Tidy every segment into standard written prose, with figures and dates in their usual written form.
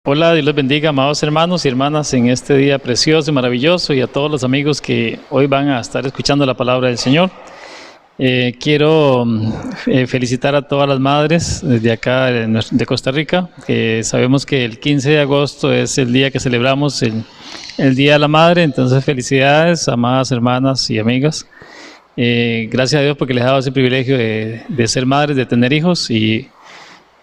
Hola, Dios los bendiga, amados hermanos y hermanas, en este día precioso y maravilloso, y a todos los amigos que hoy van a estar escuchando la palabra del Señor. Quiero felicitar a todas las madres desde acá de Costa Rica, que sabemos que el 15 de agosto es el día que celebramos el Día de la Madre. Entonces, felicidades, amadas hermanas y amigas. Gracias a Dios porque les ha dado ese privilegio de ser madres, de tener hijos,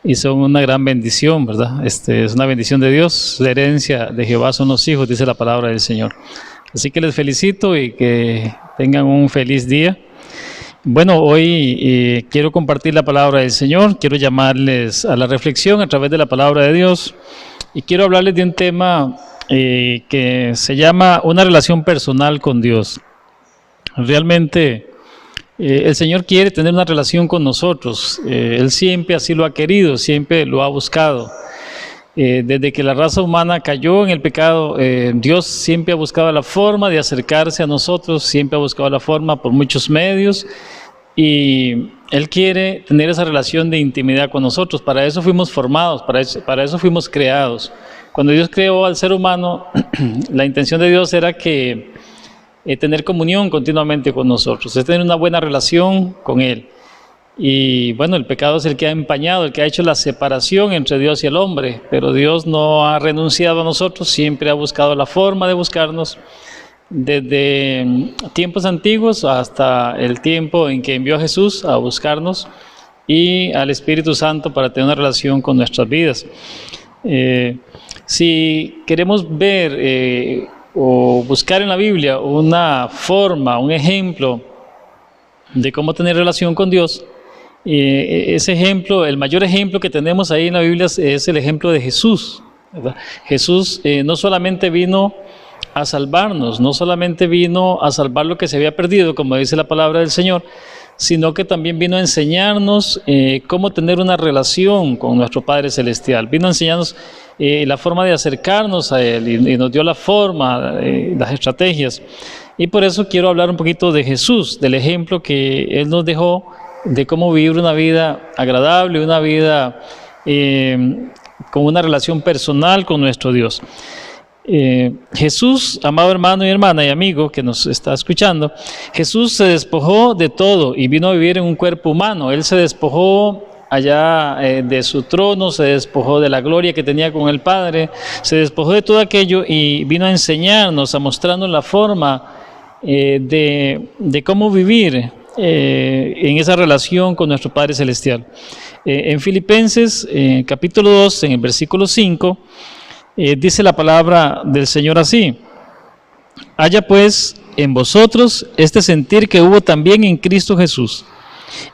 y son una gran bendición, ¿verdad? Es una bendición de Dios. La herencia de Jehová son los hijos, dice la palabra del Señor. Así que les felicito y que tengan un feliz día. Bueno, hoy quiero compartir la palabra del Señor. Quiero llamarles a la reflexión a través de la palabra de Dios, y quiero hablarles de un tema que se llama una relación personal con Dios. Realmente el Señor quiere tener una relación con nosotros. Él siempre así lo ha querido, siempre lo ha buscado. Desde que la raza humana cayó en el pecado, Dios siempre ha buscado la forma de acercarse a nosotros, siempre ha buscado la forma por muchos medios, y Él quiere tener esa relación de intimidad con nosotros. Para eso fuimos formados, para eso fuimos creados. Cuando Dios creó al ser humano, la intención de Dios era que tener comunión continuamente con nosotros, es tener una buena relación con Él. Y bueno, el pecado es el que ha empañado, el que ha hecho la separación entre Dios y el hombre, pero Dios no ha renunciado a nosotros, siempre ha buscado la forma de buscarnos, desde tiempos antiguos hasta el tiempo en que envió a Jesús a buscarnos, y al Espíritu Santo para tener una relación con nuestras vidas. Si queremos ver o buscar en la Biblia una forma, un ejemplo de cómo tener relación con Dios, ese ejemplo, el mayor ejemplo que tenemos ahí en la Biblia es el ejemplo de Jesús, ¿verdad? Jesús no solamente vino a salvarnos, no solamente vino a salvar lo que se había perdido, como dice la palabra del Señor, sino que también vino a enseñarnos cómo tener una relación con nuestro Padre Celestial. Vino a enseñarnos la forma de acercarnos a Él, y nos dio la forma, las estrategias. Y por eso quiero hablar un poquito de Jesús, del ejemplo que Él nos dejó de cómo vivir una vida agradable, una vida con una relación personal con nuestro Dios. Jesús, amado hermano y hermana y amigo que nos está escuchando, Jesús se despojó de todo y vino a vivir en un cuerpo humano. Él se despojó allá de su trono, se despojó de la gloria que tenía con el Padre, se despojó de todo aquello y vino a enseñarnos, a mostrarnos la forma de cómo vivir en esa relación con nuestro Padre Celestial. En Filipenses capítulo 2, en el versículo 5, dice la palabra del Señor así: haya pues en vosotros este sentir que hubo también en Cristo Jesús,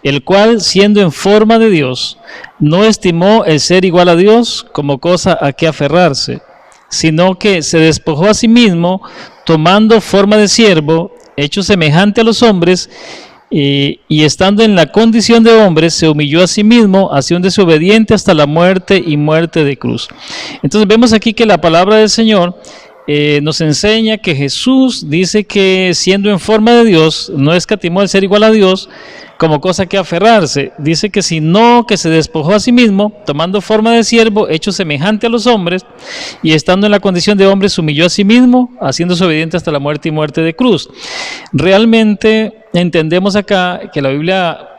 el cual, siendo en forma de Dios, no estimó el ser igual a Dios como cosa a que aferrarse, sino que se despojó a sí mismo, tomando forma de siervo, hecho semejante a los hombres, y estando en la condición de hombre, se humilló a sí mismo, haciéndose obediente hasta la muerte y muerte de cruz. Entonces vemos aquí que la palabra del Señor nos enseña que Jesús dice que, siendo en forma de Dios, no escatimó el ser igual a Dios como cosa que aferrarse. Dice que sino que se despojó a sí mismo, tomando forma de siervo, hecho semejante a los hombres, y estando en la condición de hombre, se humilló a sí mismo, haciéndose obediente hasta la muerte y muerte de cruz. Realmente entendemos acá que la Biblia,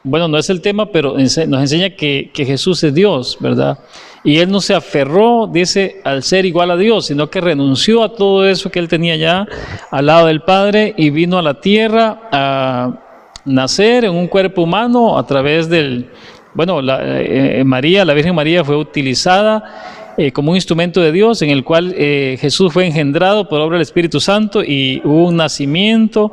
bueno, no es el tema, pero nos enseña que Jesús es Dios, ¿verdad? Y Él no se aferró, dice, al ser igual a Dios, sino que renunció a todo eso que Él tenía ya al lado del Padre, y vino a la tierra a nacer en un cuerpo humano a través del, bueno, María, la Virgen María fue utilizada como un instrumento de Dios, en el cual Jesús fue engendrado por obra del Espíritu Santo, y hubo un nacimiento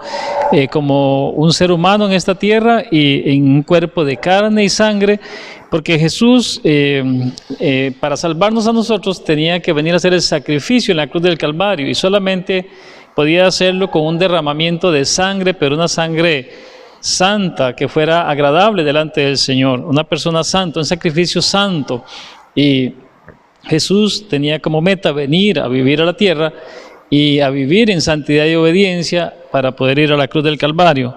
como un ser humano en esta tierra, y en un cuerpo de carne y sangre, porque Jesús, para salvarnos a nosotros, tenía que venir a hacer el sacrificio en la cruz del Calvario, y solamente podía hacerlo con un derramamiento de sangre, pero una sangre santa, que fuera agradable delante del Señor, una persona santa, un sacrificio santo. Y Jesús tenía como meta venir a vivir a la tierra y a vivir en santidad y obediencia para poder ir a la cruz del Calvario.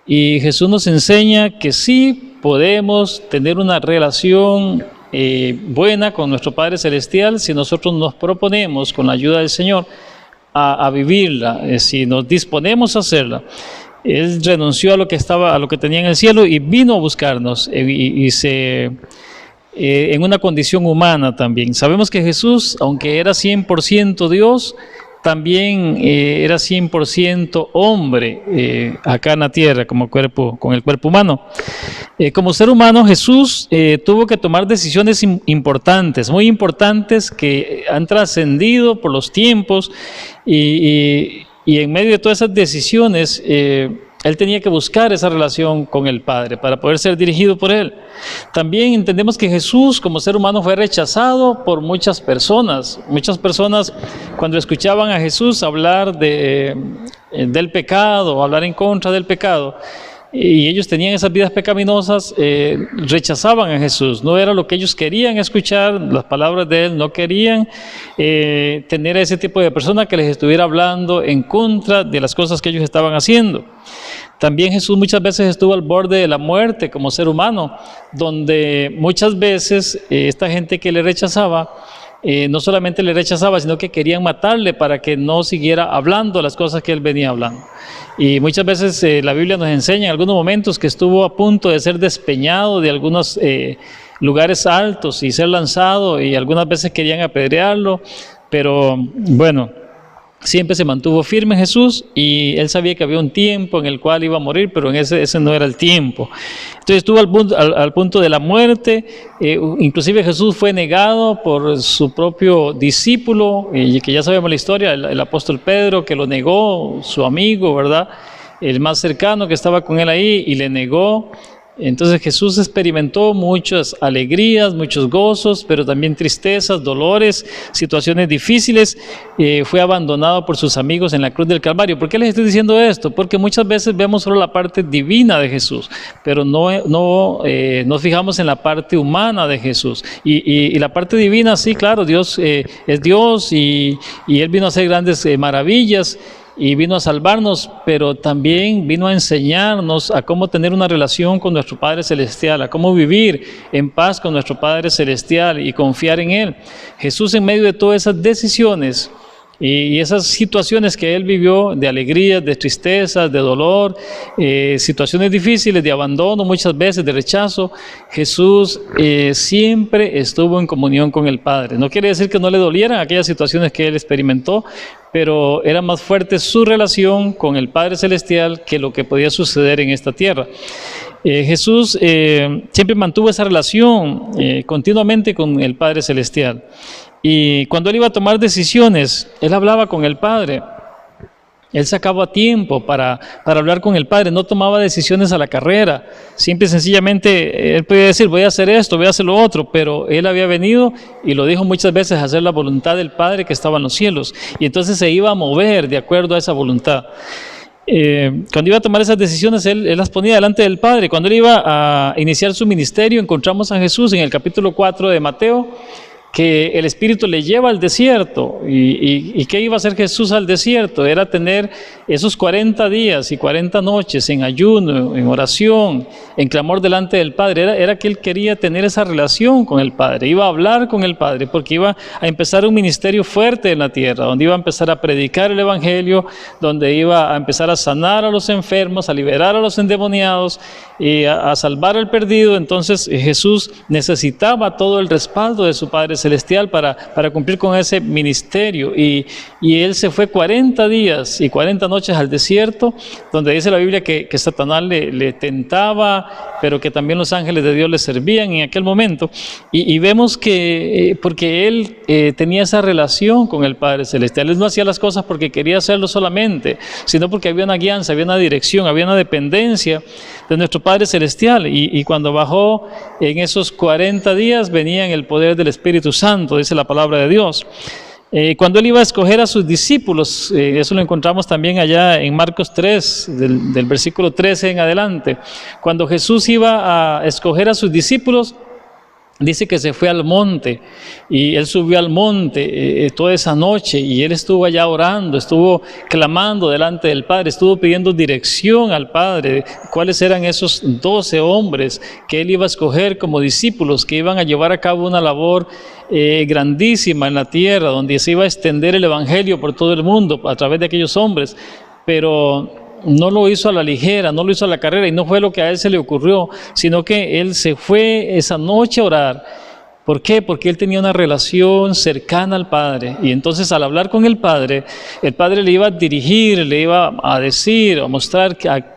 Y Jesús nos enseña que sí podemos tener una relación buena con nuestro Padre Celestial si nosotros nos proponemos, con la ayuda del Señor, a vivirla, si nos disponemos a hacerla. Él renunció a lo que tenía en el cielo y vino a buscarnos en una condición humana también. Sabemos que Jesús, aunque era 100% Dios, también era 100% hombre acá en la tierra con el cuerpo humano. Como ser humano, Jesús tuvo que tomar decisiones importantes, muy importantes, que han trascendido por los tiempos y en medio de todas esas decisiones, Él tenía que buscar esa relación con el Padre para poder ser dirigido por Él. También entendemos que Jesús como ser humano fue rechazado por muchas personas. Muchas personas, cuando escuchaban a Jesús hablar del pecado, hablar en contra del pecado, y ellos tenían esas vidas pecaminosas, rechazaban a Jesús. No era lo que ellos querían escuchar, las palabras de Él. No querían tener a ese tipo de persona que les estuviera hablando en contra de las cosas que ellos estaban haciendo. También Jesús muchas veces estuvo al borde de la muerte como ser humano, donde muchas veces esta gente que le rechazaba, no solamente le rechazaba, sino que querían matarle para que no siguiera hablando las cosas que Él venía hablando. Y muchas veces la Biblia nos enseña en algunos momentos que estuvo a punto de ser despeñado de algunos lugares altos y ser lanzado, y algunas veces querían apedrearlo, pero bueno, siempre se mantuvo firme Jesús, y Él sabía que había un tiempo en el cual iba a morir, pero en ese no era el tiempo. Entonces estuvo al punto de la muerte. Inclusive Jesús fue negado por su propio discípulo, que ya sabemos la historia, el apóstol Pedro, que lo negó, su amigo, ¿verdad? El más cercano que estaba con Él ahí, y le negó. Entonces Jesús experimentó muchas alegrías, muchos gozos, pero también tristezas, dolores, situaciones difíciles. Fue abandonado por sus amigos en la cruz del Calvario. ¿Por qué les estoy diciendo esto? Porque muchas veces vemos solo la parte divina de Jesús, pero no nos fijamos en la parte humana de Jesús. Y la parte divina, sí, claro, Dios es Dios, y Él vino a hacer grandes maravillas, y vino a salvarnos, pero también vino a enseñarnos a cómo tener una relación con nuestro Padre Celestial, a cómo vivir en paz con nuestro Padre Celestial y confiar en Él. Jesús, en medio de todas esas decisiones y esas situaciones que Él vivió, de alegrías, de tristezas, de dolor, situaciones difíciles, de abandono muchas veces, de rechazo, Jesús siempre estuvo en comunión con el Padre. No quiere decir que no le dolieran aquellas situaciones que Él experimentó, pero era más fuerte su relación con el Padre Celestial que lo que podía suceder en esta tierra. Jesús siempre mantuvo esa relación continuamente con el Padre Celestial. Y cuando Él iba a tomar decisiones, Él hablaba con el Padre. Él sacaba tiempo para hablar con el Padre, no tomaba decisiones a la carrera. Simple y sencillamente, Él podía decir, voy a hacer esto, voy a hacer lo otro, pero Él había venido, y lo dijo muchas veces, a hacer la voluntad del Padre que estaba en los cielos. Y entonces se iba a mover de acuerdo a esa voluntad. Cuando iba a tomar esas decisiones, él las ponía delante del Padre. Cuando Él iba a iniciar su ministerio, encontramos a Jesús en el capítulo 4 de Mateo, que el Espíritu le lleva al desierto. ¿Y qué iba a hacer Jesús al desierto? Era tener esos 40 días y 40 noches en ayuno, en oración, en clamor delante del Padre. Era que Él quería tener esa relación con el Padre, iba a hablar con el Padre, porque iba a empezar un ministerio fuerte en la tierra, donde iba a empezar a predicar el Evangelio, donde iba a empezar a sanar a los enfermos, a liberar a los endemoniados y a salvar al perdido. Entonces Jesús necesitaba todo el respaldo de su Padre Celestial para cumplir con ese ministerio, y Él se fue 40 días y 40 noches al desierto, donde dice la Biblia que Satanás le tentaba, pero que también los ángeles de Dios le servían en aquel momento, y vemos que porque Él tenía esa relación con el Padre Celestial. Él no hacía las cosas porque quería hacerlo solamente, sino porque había una guianza, había una dirección, había una dependencia de nuestro Padre Celestial, y cuando bajó en esos 40 días venía en el poder del Espíritu Santo, dice la palabra de Dios. Cuando Él iba a escoger a sus discípulos, eso lo encontramos también allá en Marcos 3, del versículo 13 en adelante. Cuando Jesús iba a escoger a sus discípulos, dice que se fue al monte y él subió al monte toda esa noche y él estuvo allá orando, estuvo clamando delante del Padre, estuvo pidiendo dirección al Padre, cuáles eran esos 12 hombres que él iba a escoger como discípulos que iban a llevar a cabo una labor grandísima en la tierra, donde se iba a extender el evangelio por todo el mundo a través de aquellos hombres, pero no lo hizo a la ligera, no lo hizo a la carrera y no fue lo que a él se le ocurrió, sino que él se fue esa noche a orar. ¿Por qué? Porque él tenía una relación cercana al Padre y entonces al hablar con el Padre le iba a dirigir, le iba a decir, a mostrar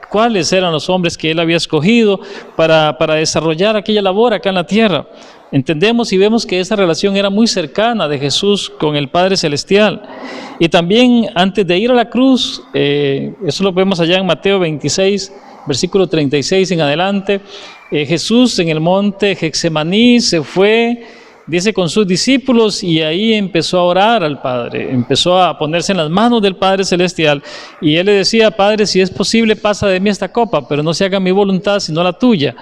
cuáles eran los hombres que él había escogido para desarrollar aquella labor acá en la tierra. Entendemos y vemos que esa relación era muy cercana de Jesús con el Padre Celestial. Y también antes de ir a la cruz, eso lo vemos allá en Mateo 26, versículo 36 en adelante, Jesús en el monte Getsemaní se fue, dice, con sus discípulos y ahí empezó a orar al Padre, empezó a ponerse en las manos del Padre Celestial y él le decía: Padre, si es posible, pasa de mí esta copa, pero no se haga mi voluntad sino la tuya.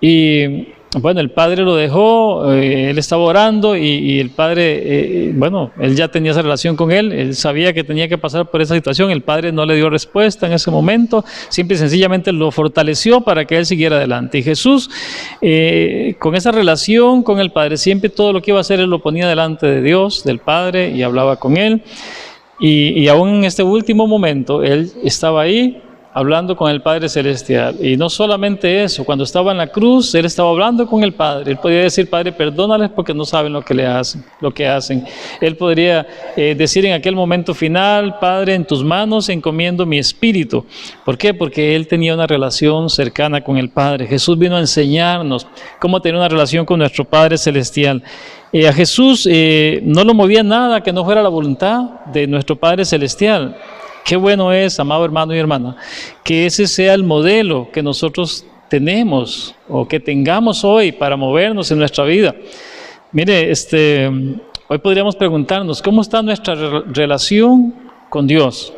Y bueno, el Padre lo dejó, él estaba orando y el Padre, él ya tenía esa relación con él sabía que tenía que pasar por esa situación, el Padre no le dio respuesta en ese momento, simple y sencillamente lo fortaleció para que él siguiera adelante. Y Jesús, con esa relación con el Padre, siempre todo lo que iba a hacer, él lo ponía delante de Dios, del Padre, y hablaba con él. Y aún en este último momento, él estaba ahí, hablando con el Padre Celestial. Y no solamente eso, cuando estaba en la cruz, él estaba hablando con el Padre. Él podía decir: Padre, perdónales porque no saben lo que hacen. Él podría decir en aquel momento final: Padre, en tus manos encomiendo mi espíritu. ¿Por qué? Porque él tenía una relación cercana con el Padre. Jesús vino a enseñarnos cómo tener una relación con nuestro Padre Celestial. A Jesús no lo movía nada que no fuera la voluntad de nuestro Padre Celestial. Qué bueno es, amado hermano y hermana, que ese sea el modelo que nosotros tenemos o que tengamos hoy para movernos en nuestra vida. Mire, hoy podríamos preguntarnos: ¿cómo está nuestra relación con Dios?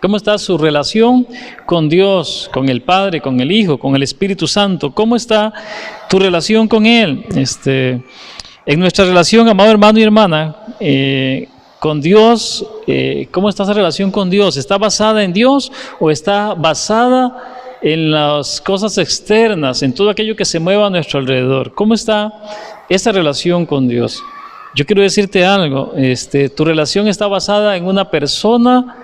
¿Cómo está su relación con Dios, con el Padre, con el Hijo, con el Espíritu Santo? ¿Cómo está tu relación con Él? En nuestra relación, amado hermano y hermana, con Dios, ¿cómo está esa relación con Dios? ¿Está basada en Dios o está basada en las cosas externas, en todo aquello que se mueva a nuestro alrededor? ¿Cómo está esa relación con Dios? Yo quiero decirte algo, tu relación está basada en una persona,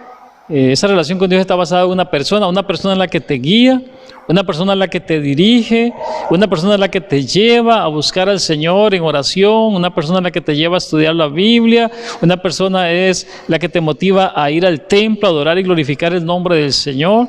esa relación con Dios está basada en una persona en la que te guía, una persona en la que te dirige, una persona en la que te lleva a buscar al Señor en oración, una persona en la que te lleva a estudiar la Biblia, una persona es la que te motiva a ir al templo, a adorar y glorificar el nombre del Señor,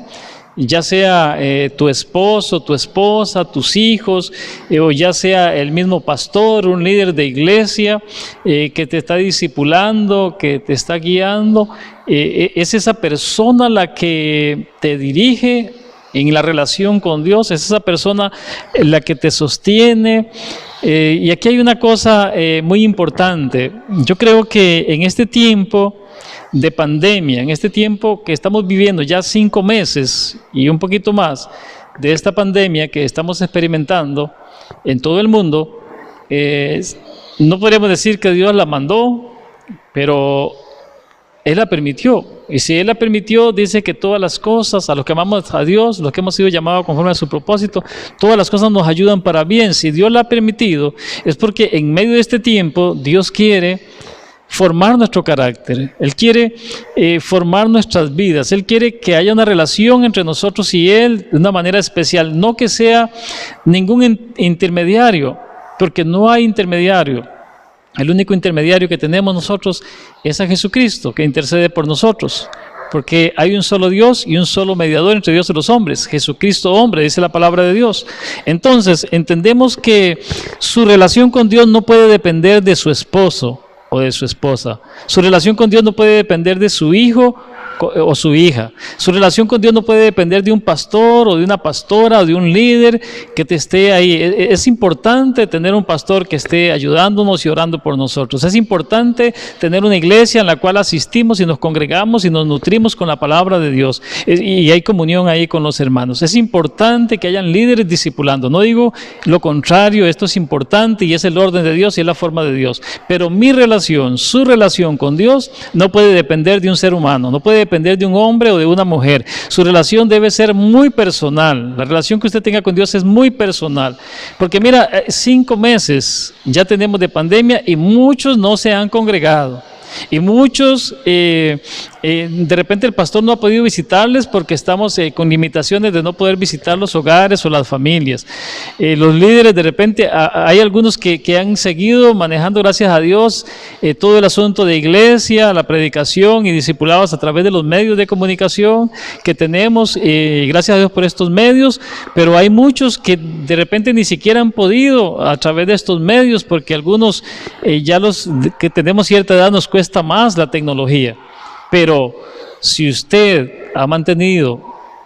ya sea tu esposo, tu esposa, tus hijos, o ya sea el mismo pastor, un líder de iglesia que te está discipulando, que te está guiando, es esa persona la que te dirige en la relación con Dios, es esa persona la que te sostiene. Y aquí hay una cosa muy importante. Yo creo que en este tiempo de pandemia, en este tiempo que estamos viviendo ya 5 meses y un poquito más de esta pandemia que estamos experimentando en todo el mundo, no podríamos decir que Dios la mandó, pero Él la permitió. Y si Él la permitió, dice que todas las cosas, a los que amamos a Dios, los que hemos sido llamados conforme a su propósito, todas las cosas nos ayudan para bien. Si Dios la ha permitido, es porque en medio de este tiempo Dios quiere formar nuestro carácter. Él quiere formar nuestras vidas. Él quiere que haya una relación entre nosotros y Él de una manera especial. No que sea ningún intermediario, porque no hay intermediario. El único intermediario que tenemos nosotros es a Jesucristo, que intercede por nosotros, porque hay un solo Dios y un solo mediador entre Dios y los hombres, Jesucristo hombre, dice la palabra de Dios. Entonces, entendemos que su relación con Dios no puede depender de su esposo o de su esposa. Su relación con Dios no puede depender de su hijo o su hija. Su relación con Dios no puede depender de un pastor o de una pastora o de un líder que te esté ahí. Es importante tener un pastor que esté ayudándonos y orando por nosotros. Es importante tener una iglesia en la cual asistimos y nos congregamos y nos nutrimos con la palabra de Dios y hay comunión ahí con los hermanos. Es importante que hayan líderes discipulando. No digo lo contrario, esto es importante y es el orden de Dios y es la forma de Dios. Pero mi relación, su relación con Dios no puede depender de un ser humano, no puede depender de un hombre o de una mujer. Su relación debe ser muy personal. La relación que usted tenga con Dios es muy personal. Porque mira, 5 meses ya tenemos de pandemia y muchos no se han congregado. Y muchos, de repente el pastor no ha podido visitarles porque estamos con limitaciones de no poder visitar los hogares o las familias. Los líderes, de repente, hay algunos que han seguido manejando, gracias a Dios, todo el asunto de iglesia, la predicación y discipulados a través de los medios de comunicación que tenemos, gracias a Dios por estos medios, pero hay muchos que de repente ni siquiera han podido a través de estos medios porque algunos, ya los que tenemos cierta edad nos cuesta más la tecnología, pero si usted ha mantenido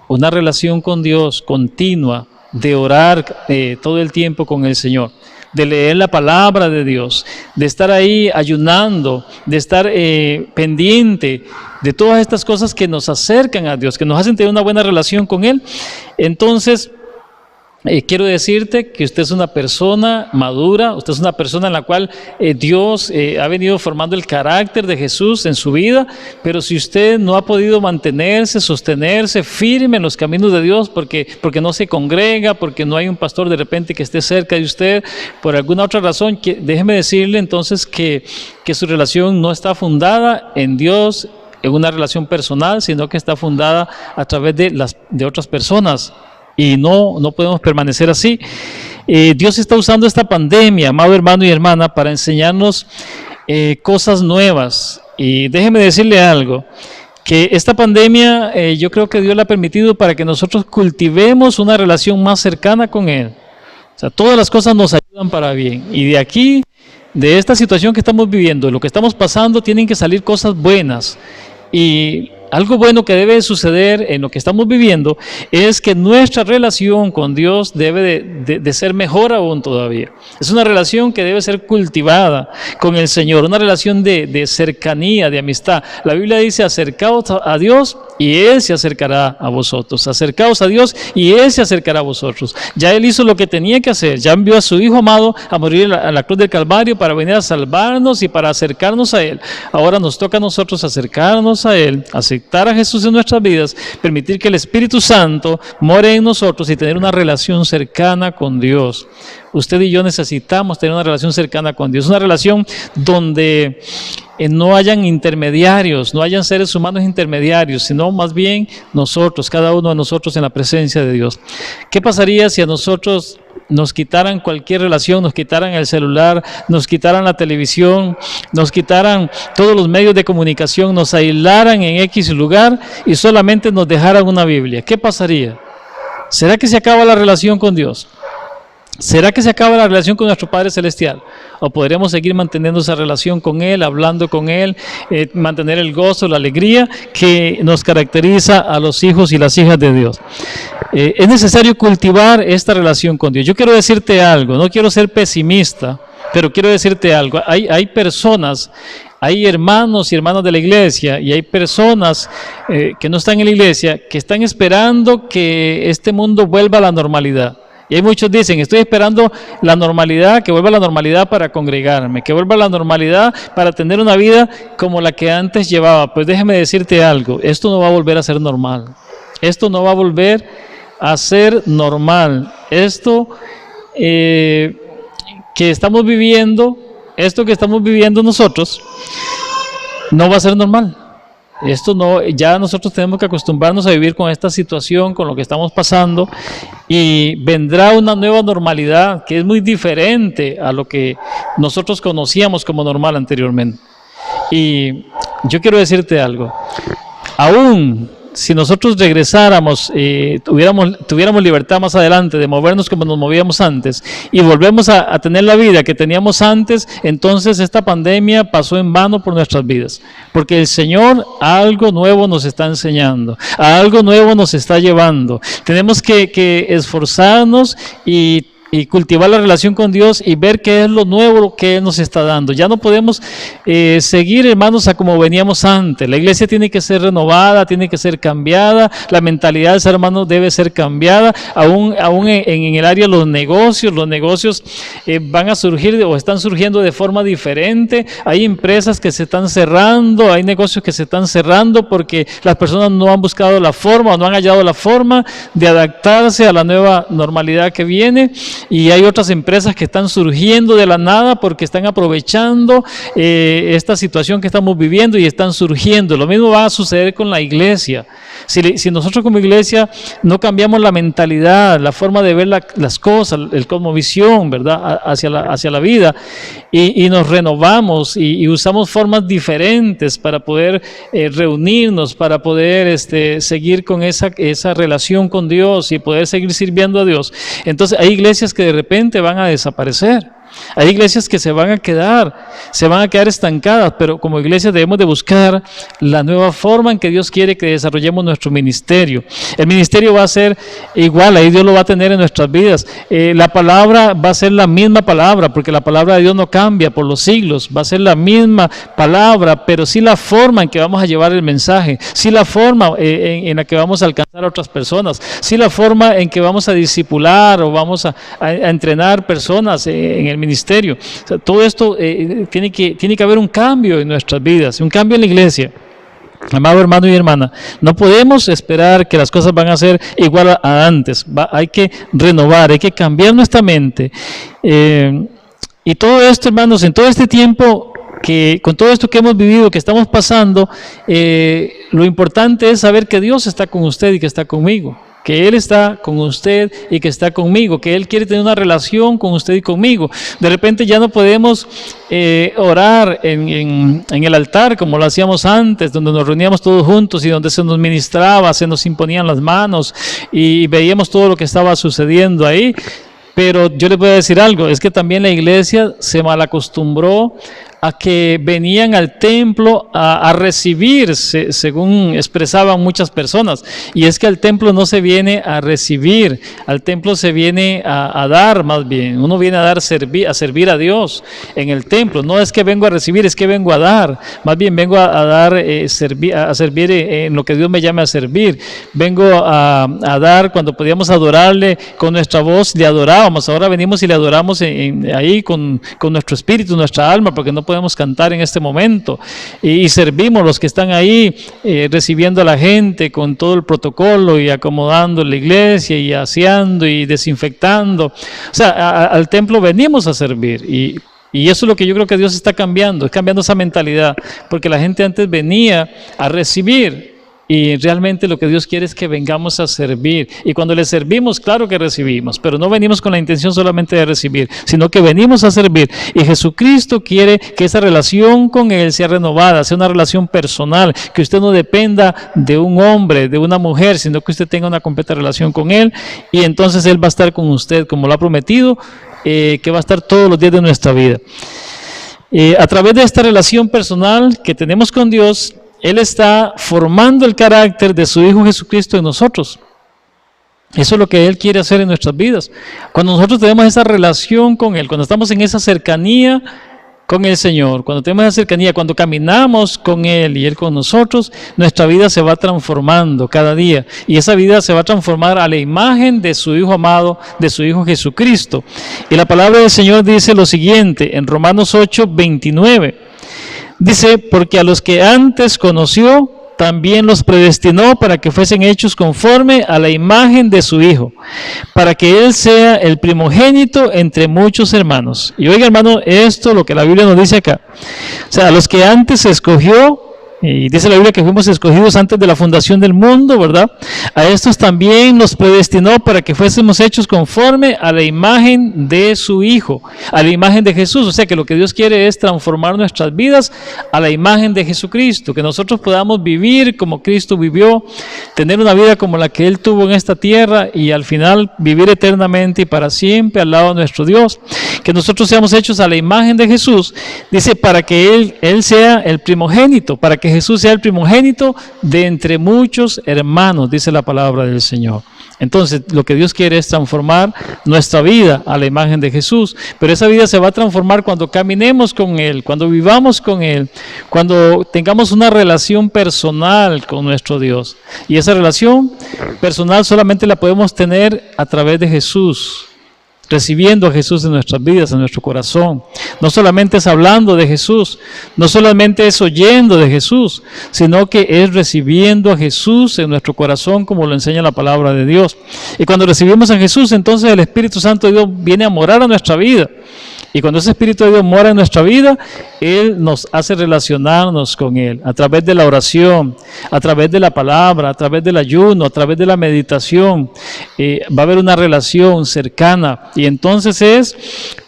una relación con Dios continua, de orar todo el tiempo con el Señor, de leer la palabra de Dios, de estar ahí ayunando, de estar pendiente de todas estas cosas que nos acercan a Dios, que nos hacen tener una buena relación con Él, entonces quiero decirte que usted es una persona madura, usted es una persona en la cual Dios ha venido formando el carácter de Jesús en su vida, pero si usted no ha podido mantenerse, sostenerse firme en los caminos de Dios, porque no se congrega, porque no hay un pastor de repente que esté cerca de usted, por alguna otra razón, déjeme decirle entonces que su relación no está fundada en Dios, en una relación personal, sino que está fundada a través de otras personas. Y no podemos permanecer así. Dios está usando esta pandemia, amado hermano y hermana, para enseñarnos cosas nuevas. Y déjeme decirle algo, que esta pandemia yo creo que Dios la ha permitido para que nosotros cultivemos una relación más cercana con Él. O sea, todas las cosas nos ayudan para bien. Y de aquí, de esta situación que estamos viviendo, lo que estamos pasando, tienen que salir cosas buenas. Y algo bueno que debe suceder en lo que estamos viviendo es que nuestra relación con Dios debe de ser mejor aún todavía. Es una relación que debe ser cultivada con el Señor, una relación de cercanía, de amistad. La Biblia dice, acercaos a Dios y Él se acercará a vosotros. Acercaos a Dios y Él se acercará a vosotros. Ya Él hizo lo que tenía que hacer, ya envió a su Hijo amado a morir a la cruz del Calvario para venir a salvarnos y para acercarnos a Él. Ahora nos toca a nosotros acercarnos a Él, aceptar a Jesús en nuestras vidas, permitir que el Espíritu Santo more en nosotros y tener una relación cercana con Dios. Usted y yo necesitamos tener una relación cercana con Dios, una relación donde no hayan intermediarios, no hayan seres humanos intermediarios, sino más bien nosotros, cada uno de nosotros en la presencia de Dios. ¿Qué pasaría si a nosotros nos quitaran cualquier relación, nos quitaran el celular, nos quitaran la televisión, nos quitaran todos los medios de comunicación, nos aislaran en X lugar y solamente nos dejaran una Biblia? ¿Qué pasaría? ¿Será que se acaba la relación con Dios? ¿Será que se acaba la relación con nuestro Padre Celestial? ¿O podremos seguir manteniendo esa relación con Él, hablando con Él, mantener el gozo, la alegría que nos caracteriza a los hijos y las hijas de Dios? Es necesario cultivar esta relación con Dios. Yo quiero decirte algo, no quiero ser pesimista, pero quiero decirte algo. Hay personas, hay hermanos y hermanas de la iglesia y hay personas que no están en la iglesia que están esperando que este mundo vuelva a la normalidad. Y hay muchos que dicen, estoy esperando la normalidad, que vuelva la normalidad para congregarme, que vuelva la normalidad para tener una vida como la que antes llevaba. Pues déjeme decirte algo, esto no va a volver a ser normal. Esto no va a volver a ser normal. Esto que estamos viviendo nosotros, no va a ser normal. Esto no, ya nosotros tenemos que acostumbrarnos a vivir con esta situación, con lo que estamos pasando, y vendrá una nueva normalidad que es muy diferente a lo que nosotros conocíamos como normal anteriormente. Y yo quiero decirte algo, aún si nosotros regresáramos, tuviéramos libertad más adelante de movernos como nos movíamos antes y volvemos a tener la vida que teníamos antes, entonces esta pandemia pasó en vano por nuestras vidas. Porque el Señor algo nuevo nos está enseñando, a algo nuevo nos está llevando. Tenemos que esforzarnos y cultivar la relación con Dios y ver qué es lo nuevo que Él nos está dando. Ya no podemos seguir, hermanos, a como veníamos antes. La iglesia tiene que ser renovada, tiene que ser cambiada, la mentalidad de ser hermano debe ser cambiada, aún en el área de los negocios van a surgir o están surgiendo de forma diferente. Hay empresas que se están cerrando, hay negocios que se están cerrando porque las personas no han buscado la forma o no han hallado la forma de adaptarse a la nueva normalidad que viene. Y hay otras empresas que están surgiendo de la nada porque están aprovechando esta situación que estamos viviendo y están surgiendo. Lo mismo va a suceder con la iglesia. Si nosotros como iglesia no cambiamos la mentalidad, la forma de ver las cosas, el cosmovisión, ¿verdad?, hacia la vida, y nos renovamos y usamos formas diferentes para poder reunirnos, para poder seguir con esa relación con Dios y poder seguir sirviendo a Dios, entonces hay iglesias que de repente van a desaparecer. Hay iglesias que se van a quedar estancadas, pero como iglesia debemos de buscar la nueva forma en que Dios quiere que desarrollemos nuestro ministerio. El ministerio va a ser igual, ahí Dios lo va a tener en nuestras vidas. La palabra va a ser la misma palabra, porque la palabra de Dios no cambia por los siglos, va a ser la misma palabra, pero sí la forma en que vamos a llevar el mensaje, sí la forma en la que vamos a alcanzar a otras personas, sí la forma en que vamos a discipular o vamos a entrenar personas en el ministerio. O sea, todo esto tiene que haber un cambio en nuestras vidas, un cambio en la iglesia. Amado hermano y hermana, no podemos esperar que las cosas van a ser igual a antes. Hay que renovar, hay que cambiar nuestra mente. Y todo esto, hermanos, en todo este tiempo, con todo esto que hemos vivido, que estamos pasando, lo importante es saber que Dios está con usted y que está conmigo. Que Él está con usted y que está conmigo, que Él quiere tener una relación con usted y conmigo. De repente ya no podemos orar en el altar como lo hacíamos antes, donde nos reuníamos todos juntos y donde se nos ministraba, se nos imponían las manos y veíamos todo lo que estaba sucediendo ahí. Pero yo les voy a decir algo, es que también la iglesia se malacostumbró a que venían al templo a recibir, según expresaban muchas personas. Y es que al templo no se viene a recibir, al templo se viene a dar más bien. Uno viene a servir a Dios en el templo. No es que vengo a recibir, es que vengo a dar. Más bien vengo a dar, a servir en lo que Dios me llame a servir. Vengo a dar cuando podíamos adorarle con nuestra voz, le adorábamos. Ahora venimos y le adoramos ahí con nuestro espíritu, nuestra alma, porque no podemos cantar en este momento y servimos los que están ahí recibiendo a la gente con todo el protocolo y acomodando la iglesia y aseando y desinfectando. O sea, al templo venimos a servir y eso es lo que yo creo que Dios está cambiando, es cambiando esa mentalidad, porque la gente antes venía a recibir. Y realmente lo que Dios quiere es que vengamos a servir. Y cuando le servimos, claro que recibimos, pero no venimos con la intención solamente de recibir, sino que venimos a servir. Y Jesucristo quiere que esa relación con Él sea renovada, sea una relación personal, que usted no dependa de un hombre, de una mujer, sino que usted tenga una completa relación con Él. Y entonces Él va a estar con usted, como lo ha prometido, que va a estar todos los días de nuestra vida. A través de esta relación personal que tenemos con Dios, Él está formando el carácter de su Hijo Jesucristo en nosotros. Eso es lo que Él quiere hacer en nuestras vidas. Cuando nosotros tenemos esa relación con Él, cuando estamos en esa cercanía con el Señor, cuando tenemos esa cercanía, cuando caminamos con Él y Él con nosotros, nuestra vida se va transformando cada día. Y esa vida se va a transformar a la imagen de su Hijo amado, de su Hijo Jesucristo. Y la palabra del Señor dice lo siguiente, en Romanos 8:29. Dice, porque a los que antes conoció, también los predestinó para que fuesen hechos conforme a la imagen de su Hijo, para que Él sea el primogénito entre muchos hermanos. Y oiga, hermano, esto es lo que la Biblia nos dice acá. O sea, a los que antes escogió, Y dice la Biblia que fuimos escogidos antes de la fundación del mundo, ¿verdad? A estos también nos predestinó para que fuésemos hechos conforme a la imagen de su Hijo, a la imagen de Jesús. O sea que lo que Dios quiere es transformar nuestras vidas a la imagen de Jesucristo, que nosotros podamos vivir como Cristo vivió, tener una vida como la que Él tuvo en esta tierra y al final vivir eternamente y para siempre al lado de nuestro Dios. Que nosotros seamos hechos a la imagen de Jesús, dice, para que Él sea el primogénito, para que Jesús sea el primogénito de entre muchos hermanos, dice la palabra del Señor. Entonces, lo que Dios quiere es transformar nuestra vida a la imagen de Jesús, pero esa vida se va a transformar cuando caminemos con Él, cuando vivamos con Él, cuando tengamos una relación personal con nuestro Dios. Y esa relación personal solamente la podemos tener a través de Jesús, recibiendo a Jesús en nuestras vidas, en nuestro corazón. No solamente es hablando de Jesús, no solamente es oyendo de Jesús, sino que es recibiendo a Jesús en nuestro corazón, como lo enseña la palabra de Dios. Y cuando recibimos a Jesús, entonces el Espíritu Santo de Dios viene a morar a nuestra vida. Y cuando ese Espíritu de Dios mora en nuestra vida, Él nos hace relacionarnos con Él a través de la oración, a través de la palabra, a través del ayuno, a través de la meditación. Va a haber una relación cercana. Y entonces es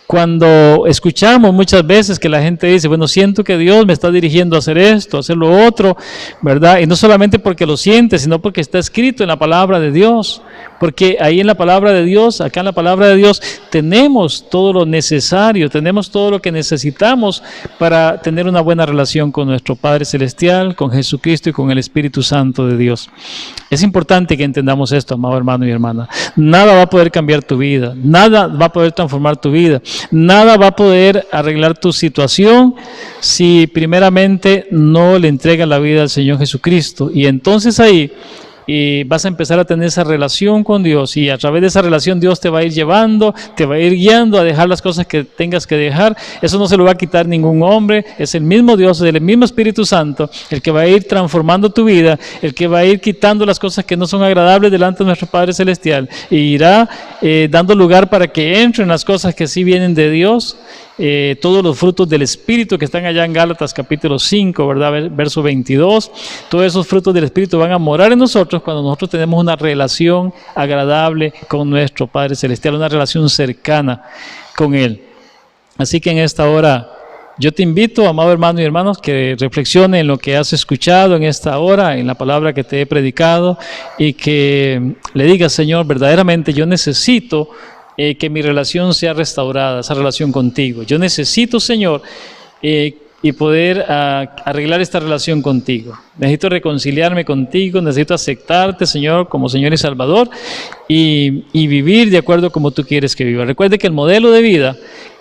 cuando escuchamos muchas veces que la gente dice, bueno, siento que Dios me está dirigiendo a hacer esto, a hacer lo otro, ¿verdad? Y no solamente porque lo siente, sino porque está escrito en la palabra de Dios. Porque ahí en la palabra de Dios, acá en la palabra de Dios, tenemos todo lo necesario, tenemos todo lo que necesitamos para tener una buena relación con nuestro Padre Celestial, con Jesucristo y con el Espíritu Santo de Dios. Es importante que entendamos esto, amado hermano y hermana. Nada va a poder cambiar tu vida, nada va a poder transformar tu vida, nada va a poder arreglar tu situación si primeramente no le entregas la vida al Señor Jesucristo. Y entonces ahí vas a empezar a tener esa relación con Dios, y a través de esa relación Dios te va a ir llevando, te va a ir guiando a dejar las cosas que tengas que dejar. Eso no se lo va a quitar ningún hombre, es el mismo Dios, el mismo Espíritu Santo, el que va a ir transformando tu vida, el que va a ir quitando las cosas que no son agradables delante de nuestro Padre Celestial, y irá dando lugar para que entren las cosas que sí vienen de Dios. Todos los frutos del Espíritu que están allá en Gálatas capítulo 5, ¿verdad? Verso 22, todos esos frutos del Espíritu van a morar en nosotros cuando nosotros tenemos una relación agradable con nuestro Padre Celestial, una relación cercana con Él. Así que en esta hora yo te invito, amado hermano y hermanos, que reflexione en lo que has escuchado en esta hora, en la palabra que te he predicado, y que le digas, Señor, verdaderamente yo necesito que mi relación sea restaurada, esa relación contigo. Yo necesito, Señor, y poder arreglar esta relación contigo. Necesito reconciliarme contigo, necesito aceptarte, Señor, como Señor y Salvador, y vivir de acuerdo como tú quieres que viva. Recuerde que el modelo de vida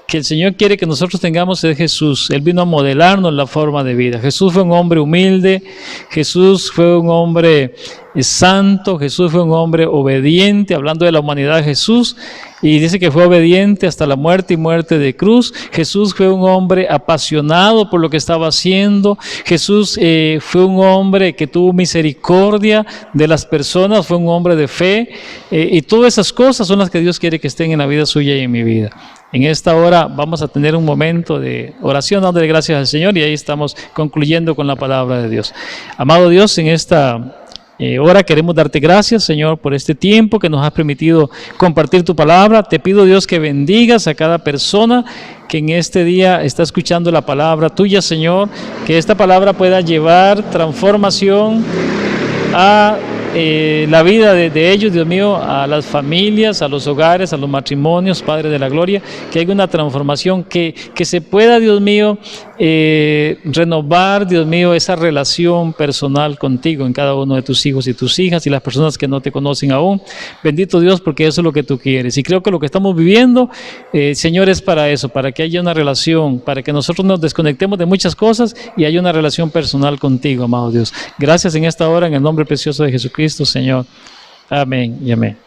que el Señor quiere que nosotros tengamos es Jesús. Él vino a modelarnos la forma de vida. Jesús fue un hombre humilde, Jesús fue un hombre santo, Jesús fue un hombre obediente, hablando de la humanidad de Jesús, y dice que fue obediente hasta la muerte y muerte de cruz. Jesús fue un hombre apasionado por lo que estaba haciendo. Jesús fue un hombre que tuvo misericordia de las personas, fue un hombre de fe, y todas esas cosas son las que Dios quiere que estén en la vida suya y en mi vida. En esta hora vamos a tener un momento de oración, dándole gracias al Señor, y ahí estamos concluyendo con la palabra de Dios. Amado Dios, en esta hora queremos darte gracias, Señor, por este tiempo que nos has permitido compartir tu palabra. Te pido, Dios, que bendigas a cada persona que en este día está escuchando la palabra tuya, Señor, que esta palabra pueda llevar transformación a la vida de ellos, Dios mío, a las familias, a los hogares, a los matrimonios, Padre de la Gloria, que haya una transformación, que se pueda, Dios mío, renovar, Dios mío, esa relación personal contigo en cada uno de tus hijos y tus hijas y las personas que no te conocen aún. Bendito Dios, porque eso es lo que tú quieres. Y creo que lo que estamos viviendo, Señor, es para eso, para que haya una relación, para que nosotros nos desconectemos de muchas cosas y haya una relación personal contigo, amado Dios. Gracias en esta hora, en el nombre precioso de Jesucristo, Señor. Amén y amén.